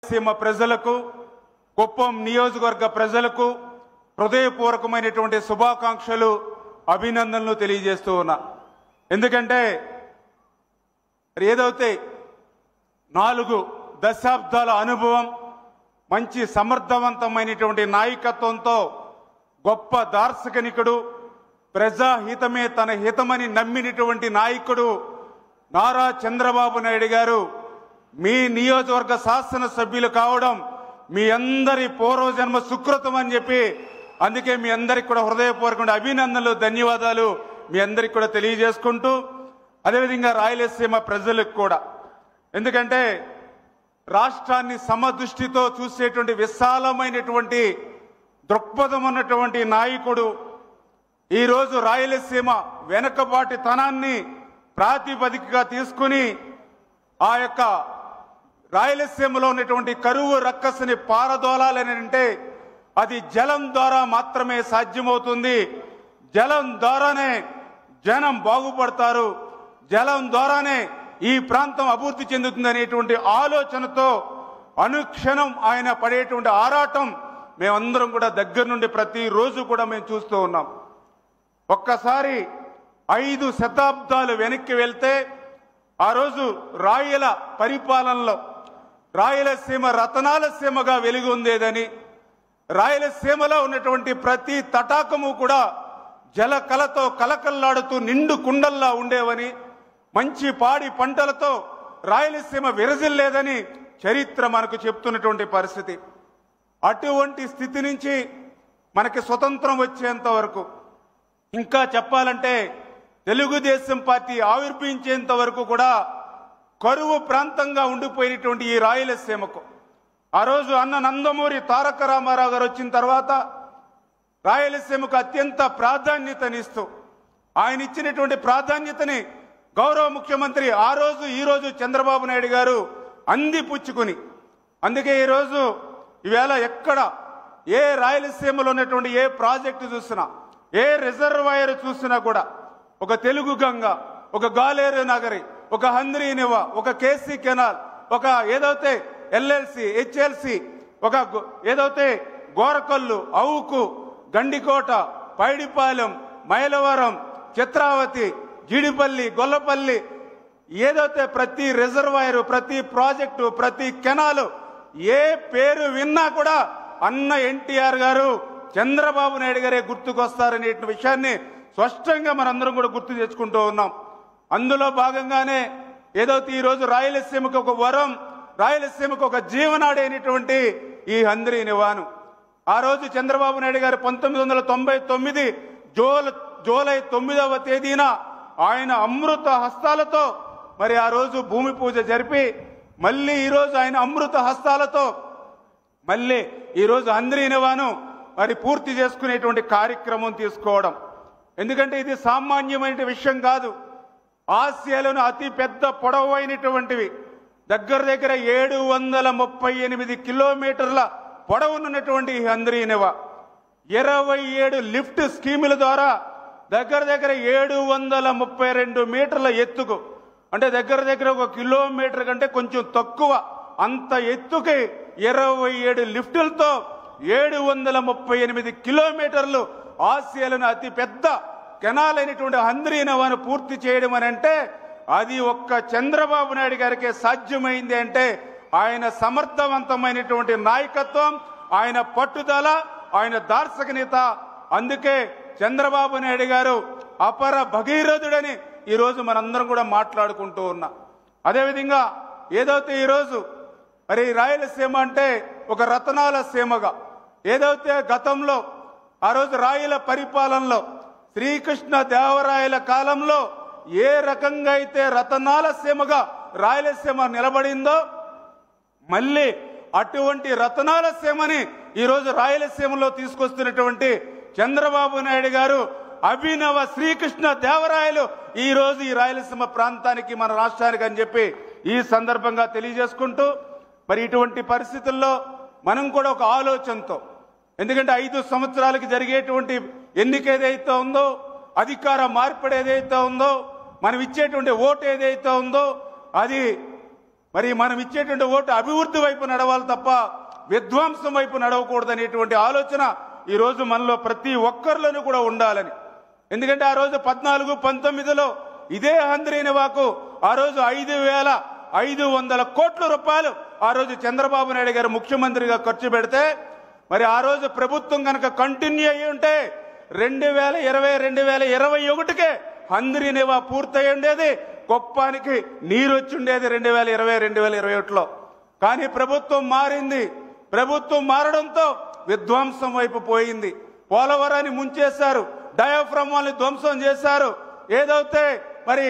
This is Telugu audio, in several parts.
సీమ ప్రజలకు కుప్పం నియోజకవర్గ ప్రజలకు హృదయపూర్వకమైనటువంటి శుభాకాంక్షలు అభినందనలు తెలియజేస్తూ ఉన్నా. ఎందుకంటే ఏదైతే 4 దశాబ్దాల అనుభవం, మంచి సమర్థవంతమైనటువంటి నాయకత్వంతో గొప్ప దార్శనికుడు, ప్రజాహితమే తన హితమని నమ్మినటువంటి నాయకుడు నారా చంద్రబాబు నాయుడు గారు మీ నియోజకవర్గ శాసనసభ్యులు కావడం మీ అందరి పూర్వజన్మ సుకృతం అని చెప్పి, అందుకే మీ అందరికి కూడా హృదయపూర్వకమైన అభినందనలు, ధన్యవాదాలు మీ అందరికి కూడా తెలియజేసుకుంటూ, అదేవిధంగా రాయలసీమ ప్రజలకు కూడా, ఎందుకంటే రాష్ట్రాన్ని సమదృష్టితో చూసేటువంటి విశాలమైనటువంటి దృక్పథం ఉన్నటువంటి నాయకుడు ఈరోజు రాయలసీమ వెనకబాటితనాన్ని ప్రాతిపదికగా తీసుకుని ఆ యొక్క రాయలసీమలో ఉన్నటువంటి కరువు రక్కసిని పారదోలాలని అంటే అది జలం ద్వారా మాత్రమే సాధ్యమవుతుంది. జలం ద్వారానే జనం బాగుపడతారు, జలం ద్వారానే ఈ ప్రాంతం అభివృద్ధి చెందుతుంది అనేటువంటి ఆలోచనతో అనుక్షణం ఆయన పడేటువంటి ఆరాటం మేమందరం కూడా దగ్గర నుండి ప్రతిరోజు కూడా మేము చూస్తూ ఉన్నాం. ఒక్కసారి 5 శతాబ్దాలు వెనక్కి వెళ్తే ఆ రోజు రాయల పరిపాలనలో రాయలసీమ రతనాల సీమగా వెలుగు ఉండేదని, రాయలసీమలో ఉన్నటువంటి ప్రతి తటాకము కూడా జలకలతో కలకల్లాడుతూ నిండు కుండల్లా ఉండేవని, మంచి పాడి పంటలతో రాయలసీమ విరజిల్లేదని చరిత్ర మనకు చెప్తున్నటువంటి పరిస్థితి. అటువంటి స్థితి నుంచి మనకి స్వతంత్రం వచ్చేంత వరకు, ఇంకా చెప్పాలంటే తెలుగుదేశం పార్టీ ఆవిర్భవించేంత వరకు కూడా కరువు ప్రాంతంగా ఉండిపోయినటువంటి ఈ రాయలసీమకు ఆ రోజు అన్న నందమూరి తారక రామారావు గారు వచ్చిన తర్వాత రాయలసీమకు అత్యంత ప్రాధాన్యతనిస్తూ ఆయన ఇచ్చినటువంటి ప్రాధాన్యతని గౌరవ ముఖ్యమంత్రి ఆ రోజు ఈ రోజు చంద్రబాబు నాయుడు గారు అందిపుచ్చుకుని, అందుకే ఈరోజు ఈవేళ ఎక్కడ ఏ రాయలసీమలో ఉన్నటువంటి ఏ ప్రాజెక్టు చూసినా, ఏ రిజర్వాయర్ చూసినా కూడా ఒక తెలుగు గంగ, ఒక గాలేరు నగరి, ఒక హంద్రీనివ, ఒక కేసీ కెనాల్, ఒక ఏదైతే ఎల్ఎల్సి, హెచ్ఎల్సి, ఒక ఏదైతే గోరకల్లు, అవుకు, గండికోట, పైడిపాలెం, మైలవరం, చిత్రావతి, జిడిపల్లి, గొల్లపల్లి, ఏదైతే ప్రతి రిజర్వాయర్, ప్రతి ప్రాజెక్టు, ప్రతి కెనాలు ఏ పేరు విన్నా కూడా అన్న ఎన్టీఆర్ గారు, చంద్రబాబు నాయుడు గారే గుర్తుకొస్తారనే విషయాన్ని స్పష్టంగా మనందరం కూడా గుర్తు తెచ్చుకుంటూ ఉన్నాం. అందులో భాగంగానే ఏదైతే ఈరోజు రాయలసీమకు ఒక వరం, రాయలసీమకు ఒక జీవనాడి అయినటువంటి ఈ హంద్రీనివాను ఆ రోజు చంద్రబాబు నాయుడు గారు 1999 జూలై 9వ తేదీన ఆయన అమృత హస్తాలతో మరి ఆ రోజు భూమి పూజ జరిపి, మళ్ళీ ఈరోజు ఆయన అమృత హస్తాలతో మళ్ళీ ఈరోజు హంద్రీనివాను మరి పూర్తి చేసుకునేటువంటి కార్యక్రమం తీసుకోవడం. ఎందుకంటే ఇది సామాన్యమైన విషయం కాదు. ఆసియాలోని అతి పెద్ద పొడవైనటువంటివి దగ్గర 738 కిలోమీటర్ల పొడవునున్నటువంటి ఈ హంద్రీనివా 27 లిఫ్ట్ స్కీముల ద్వారా దగ్గర 732 మీటర్ల ఎత్తుకు, అంటే దగ్గర 1 కిలోమీటర్ కంటే కొంచెం తక్కువ అంత ఎత్తుకి 27 లిఫ్టులతో 738 కిలోమీటర్లు ఆసియాలోని అతి పెద్ద కెనాల్ అయినటువంటి హంద్రీనివాను పూర్తి చేయడం అని అంటే అది ఒక్క చంద్రబాబు నాయుడు గారికే సాధ్యమైంది. అంటే ఆయన సమర్థవంతమైనటువంటి నాయకత్వం, ఆయన పట్టుదల, ఆయన దార్శనికత. అందుకే చంద్రబాబు నాయుడు గారు అపర భగీరథుడని ఈరోజు మనందరం కూడా మాట్లాడుకుంటూ ఉన్నాం. అదేవిధంగా ఏదైతే ఈరోజు మరి రాయలసీమ అంటే ఒక రతనాల సీమగా, ఏదైతే గతంలో ఆ రోజు రాయల పరిపాలనలో శ్రీకృష్ణ దేవరాయల కాలంలో ఏ రకంగా అయితే రతనాల సీమగా రాయలసీమ నిలబడిందో, మళ్ళీ అటువంటి రతనాల సీమని ఈరోజు రాయలసీమలో తీసుకొస్తున్నటువంటి చంద్రబాబు నాయుడు గారు అభినవ శ్రీకృష్ణ దేవరాయలు ఈరోజు ఈ రాయలసీమ ప్రాంతానికి, మన రాష్ట్రానికి అని చెప్పి ఈ సందర్భంగా తెలియజేసుకుంటూ, మరి ఇటువంటి పరిస్థితుల్లో మనం కూడా ఒక ఆలోచనతో, ఎందుకంటే 5 సంవత్సరాలకి జరిగేటువంటి ఎన్నిక ఏదైతే ఉందో, అధికార మార్పిడి ఏదైతే ఉందో, మనం ఇచ్చేటువంటి ఓటు ఏదైతే ఉందో అది మరి మనం ఇచ్చేటువంటి ఓటు అభివృద్ధి వైపు నడవాలి తప్ప విధ్వంసం వైపు నడవకూడదనేటువంటి ఆలోచన ఈరోజు మనలో ప్రతి ఒక్కరిలోనూ కూడా ఉండాలని. ఎందుకంటే ఆ రోజు 14-19లో ఇదే హంద్రీనివాకు ఆ రోజు 5,500 కోట్ల రూపాయలు ఆ రోజు చంద్రబాబు నాయుడు గారు ముఖ్యమంత్రిగా ఖర్చు పెడితే, మరి ఆ రోజు ప్రభుత్వం కనుక కంటిన్యూ అయ్యి ఉంటే 2020-2021కే హంద్రీనివా పూర్తయి ఉండేది, కుప్పానికి నీరు వచ్చి ఉండేది 2020-2021లో. కానీ ప్రభుత్వం మారింది. ప్రభుత్వం మారడంతో విధ్వంసం వైపు పోయింది. పోలవరాన్ని ముంచేశారు, డయాఫ్రమ్ వాళ్ళని ధ్వంసం చేశారు. ఏదైతే మరి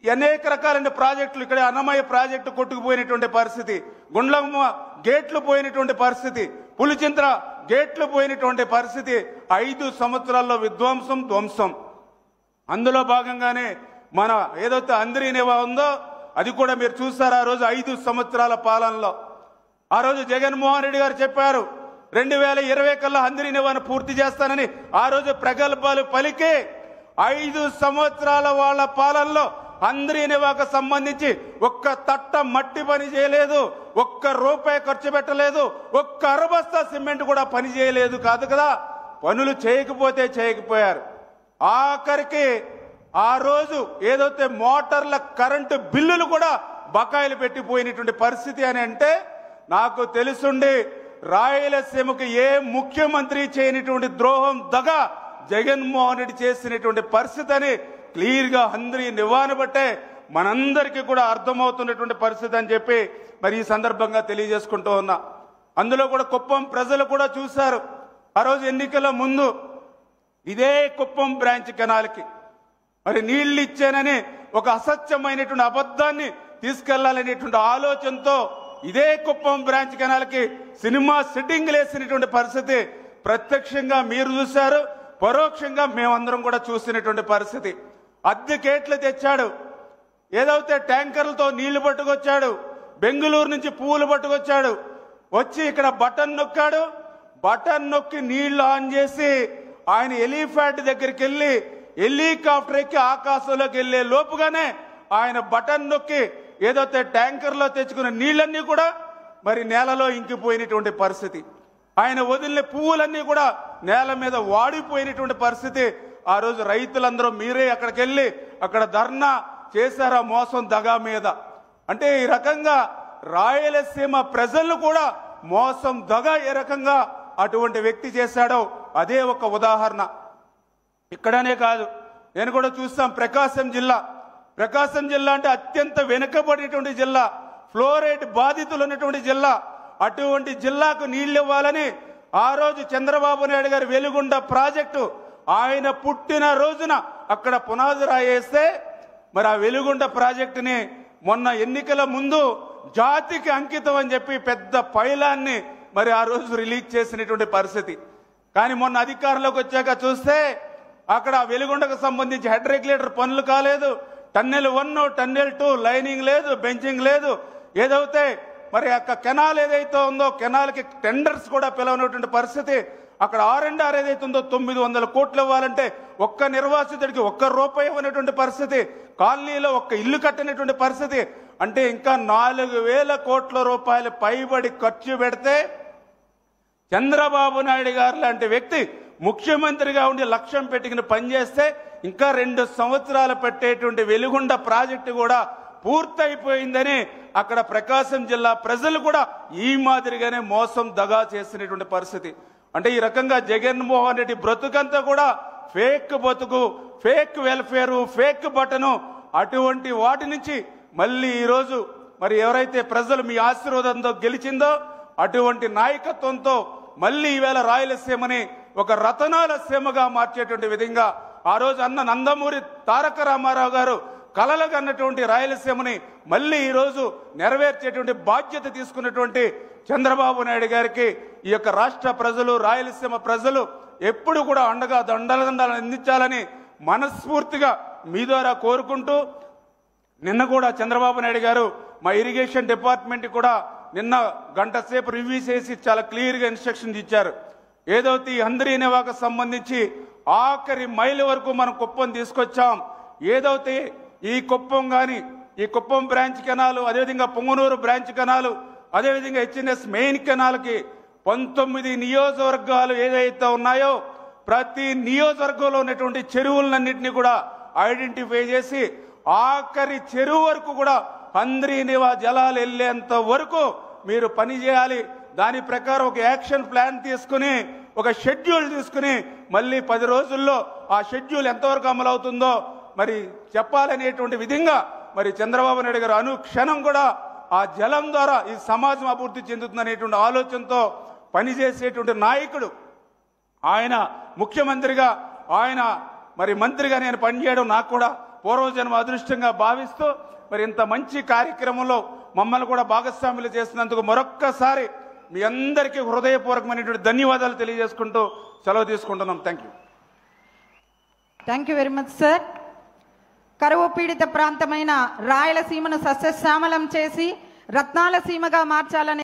అనేక రకాలైన ప్రాజెక్టులు, ఇక్కడ అన్నమయ్య ప్రాజెక్టు కొట్టుకుపోయినటువంటి పరిస్థితి, గుండ్లమ్మ గేట్లు పోయినటువంటి పరిస్థితి, పులిచింత్ర గేట్లు పోయినటువంటి పరిస్థితి, 5 సంవత్సరాల్లో విధ్వంసం ధ్వంసం. అందులో భాగంగానే మన ఏదైతే హంద్రీనివా ఉందో అది కూడా మీరు చూసారు. ఆ రోజు 5 సంవత్సరాల పాలనలో ఆ రోజు జగన్మోహన్ రెడ్డి గారు చెప్పారు 2020 కల్లా హంద్రీనివాను పూర్తి చేస్తానని. ఆ రోజు ప్రగల్భాలు పలికి 5 సంవత్సరాల వాళ్ళ పాలనలో హంద్రీనివాకు సంబంధించి ఒక్క తట్ట మట్టి పని చేయలేదు, ఒక్క రూపాయి ఖర్చు పెట్టలేదు, ఒక్క అరబస్తా సిమెంట్ కూడా పని చేయలేదు కాదు కదా. పనులు చేయకపోతే చేయకపోయారు. ఆఖరికి ఆ రోజు ఏదైతే మోటార్ల కరెంటు బిల్లులు కూడా బకాయిలు పెట్టిపోయినటువంటి పరిస్థితి అని అంటే, నాకు తెలుసుండి రాయలసీమకు ఏ ముఖ్యమంత్రి చేయనటువంటి ద్రోహం దగ జగన్మోహన్ రెడ్డి చేసినటువంటి పరిస్థితి అని క్లియర్గా హంద్రీనివాను బట్టే మనందరికీ కూడా అర్థమవుతున్నటువంటి పరిస్థితి అని చెప్పి మరి ఈ సందర్భంగా తెలియజేసుకుంటూ ఉన్నా. అందులో కూడా కుప్పం ప్రజలు కూడా చూశారు. ఆ రోజు ఎన్నికల ముందు ఇదే కుప్పం బ్రాంచ్ కెనాల్కి మరి నీళ్లు ఇచ్చానని ఒక అసత్యమైనటువంటి అబద్ధాన్ని తీసుకెళ్లాలనేటువంటి ఆలోచనతో ఇదే కుప్పం బ్రాంచ్ కెనాల్కి సినిమా సెట్టింగ్ వేసినటువంటి పరిస్థితి ప్రత్యక్షంగా మీరు చూశారు, పరోక్షంగా మేమందరం కూడా చూసినటువంటి పరిస్థితి. అద్దెకేట్లు తెచ్చాడు, ఏదైతే ట్యాంకర్లతో నీళ్లు పట్టుకొచ్చాడు, బెంగళూరు నుంచి పువ్వులు పట్టుకొచ్చాడు, వచ్చి ఇక్కడ బటన్ నొక్కాడు. బటన్ నొక్కి నీళ్లు ఆన్ చేసి ఆయన ఎలిఫాంట్ దగ్గరికి వెళ్ళి హెలికాప్టర్ ఎక్కి ఆకాశంలోకి వెళ్లే లోపుగానే ఆయన బటన్ నొక్కి ఏదైతే ట్యాంకర్లో తెచ్చుకున్న నీళ్ళన్నీ కూడా మరి నేలలో ఇంకిపోయినటువంటి పరిస్థితి. ఆయన వదిలిన పువ్వులన్నీ కూడా నేల మీద వాడిపోయినటువంటి పరిస్థితి. ఆ రోజు రైతులందరూ మీరే అక్కడికి వెళ్ళి అక్కడ ధర్నా చేశారా మోసం దగా మీద. అంటే ఈ రకంగా రాయలసీమ ప్రజలను కూడా మోసం దగా ఏ రకంగా అటువంటి వ్యక్తి చేశాడో అదే ఒక ఉదాహరణ. ఇక్కడనే కాదు, నేను కూడా చూస్తాం ప్రకాశం జిల్లా అంటే అత్యంత వెనుకబడినటువంటి జిల్లా, ఫ్లోరైడ్ బాధితులు ఉన్నటువంటి జిల్లా. అటువంటి జిల్లాకు నీళ్లు ఇవ్వాలని ఆ రోజు చంద్రబాబు నాయుడు గారు వెలుగొండ ప్రాజెక్టు ఆయన పుట్టిన రోజున అక్కడ పునాది రాయేస్తే మరి ఆ వెలుగొండ ప్రాజెక్టుని మొన్న ఎన్నికల ముందు జాతికి అంకితం అని చెప్పి పెద్ద పైలాన్ని మరి ఆ రోజు రిలీజ్ చేసినటువంటి పరిస్థితి. కానీ మొన్న అధికారంలోకి వచ్చాక చూస్తే అక్కడ వెలుగొండకు సంబంధించి హెడ్ రెగ్యులేటర్ పనులు కాలేదు, టన్నెల్ 1 టన్నెల్ 2 లైనింగ్ లేదు, బెంచింగ్ లేదు. ఏదైతే మరి అక్కడ కెనాల్ ఏదైతే ఉందో కెనాల్కి టెండర్స్ కూడా పిలవనటువంటి పరిస్థితి. అక్కడ R&R ఏదైతే ఉందో 900 కోట్లు ఇవ్వాలంటే ఒక్క నిర్వాసితుడికి ₹1 ఇవ్వనటువంటి పరిస్థితి, కాలనీలో ఒక్క ఇల్లు కట్టినటువంటి పరిస్థితి. అంటే ఇంకా 4,000 కోట్ల రూపాయలు పైబడి ఖర్చు పెడితే చంద్రబాబు నాయుడు గారు లాంటి వ్యక్తి ముఖ్యమంత్రిగా ఉండి లక్ష్యం పెట్టుకుని పనిచేస్తే ఇంకా 2 సంవత్సరాలు పెట్టేటువంటి వెలుగొండ ప్రాజెక్టు కూడా పూర్తయిపోయిందని అక్కడ ప్రకాశం జిల్లా ప్రజలు కూడా ఈ మాదిరిగానే మోసం దగా చేసినటువంటి పరిస్థితి. అంటే ఈ రకంగా జగన్మోహన్ రెడ్డి బ్రతుకంతా కూడా ఫేక్ బతుకు, ఫేక్ వెల్ఫేరు, ఫేక్ బటను, అటువంటి వాటి నుంచి మళ్ళీ ఈరోజు మరి ఎవరైతే ప్రజలు మీ ఆశీర్వాదంతో గెలిచిందో అటువంటి నాయకత్వంతో మళ్ళీ ఈవేళ రాయలసీమని ఒక రతనాల సీమగా మార్చేటువంటి విధంగా ఆ రోజు అన్న నందమూరి తారక రామారావు గారు కలలుగన్నటువంటి రాయలసీమని మళ్ళీ ఈరోజు నెరవేర్చేటువంటి బాధ్యత తీసుకున్నటువంటి చంద్రబాబు నాయుడు గారికి ఈ యొక్క రాష్ట్ర ప్రజలు, రాయలసీమ ప్రజలు ఎప్పుడు కూడా అండగా దండలను అందించాలని మనస్ఫూర్తిగా మీ ద్వారా కోరుకుంటూ, నిన్న కూడా చంద్రబాబు నాయుడు గారు మా ఇరిగేషన్ డిపార్ట్మెంట్ కూడా నిన్న గంట సేపు రివ్యూ చేసి చాలా క్లియర్గా ఇన్స్ట్రక్షన్స్ ఇచ్చారు. ఏదైతే ఈ హంద్రీనివాకు సంబంధించి ఆఖరి మైలు వరకు మనం కుప్పం తీసుకొచ్చాం. ఏదైతే ఈ కుప్పం కానీ ఈ కుప్పం బ్రాంచ్ కెనాలు, అదేవిధంగా పొంగనూరు బ్రాంచ్ కెనాలు, అదేవిధంగా హెచ్ఎన్ఎస్ మెయిన్ కెనాల్కి 19 నియోజకవర్గాలు ఏదైతే ఉన్నాయో ప్రతి నియోజకవర్గంలో ఉన్నటువంటి చెరువులన్నింటినీ కూడా ఐడెంటిఫై చేసి ఆఖరి చెరువు వరకు కూడా హంద్రీనివా జలాలు వెళ్లేంత వరకు మీరు పని చేయాలి. దాని ప్రకారం ఒక యాక్షన్ ప్లాన్ తీసుకుని, ఒక షెడ్యూల్ తీసుకుని మళ్ళీ 10 రోజుల్లో ఆ షెడ్యూల్ ఎంతవరకు అమలు అవుతుందో మరి చెప్పాలనేటువంటి విధంగా మరి చంద్రబాబు నాయుడు గారు అనుక్షణం కూడా ఆ జలం ద్వారా ఈ సమాజం అభివృద్ధి చెందుతుందనేటువంటి ఆలోచనతో పనిచేసేటువంటి నాయకుడు ఆయన. ముఖ్యమంత్రిగా ఆయన మరి మంత్రిగా నేను పనిచేయడం నాకు కూడా పూర్వజన్మ అదృష్టంగా భావిస్తూ మరి ఇంత మంచి కార్యక్రమంలో మమ్మల్ని కూడా భాగస్వాములు చేసినందుకు మరొక్కసారి మీ అందరికీ హృదయపూర్వకమైనటువంటి ధన్యవాదాలు తెలియజేసుకుంటూ సెలవు తీసుకుంటున్నాం. Thank you very much sir. కరువు పీడిత ప్రాంతమైన రాయలసీమను సస్యశ్యామలం చేసి రత్నాల సీమగా మార్చాలని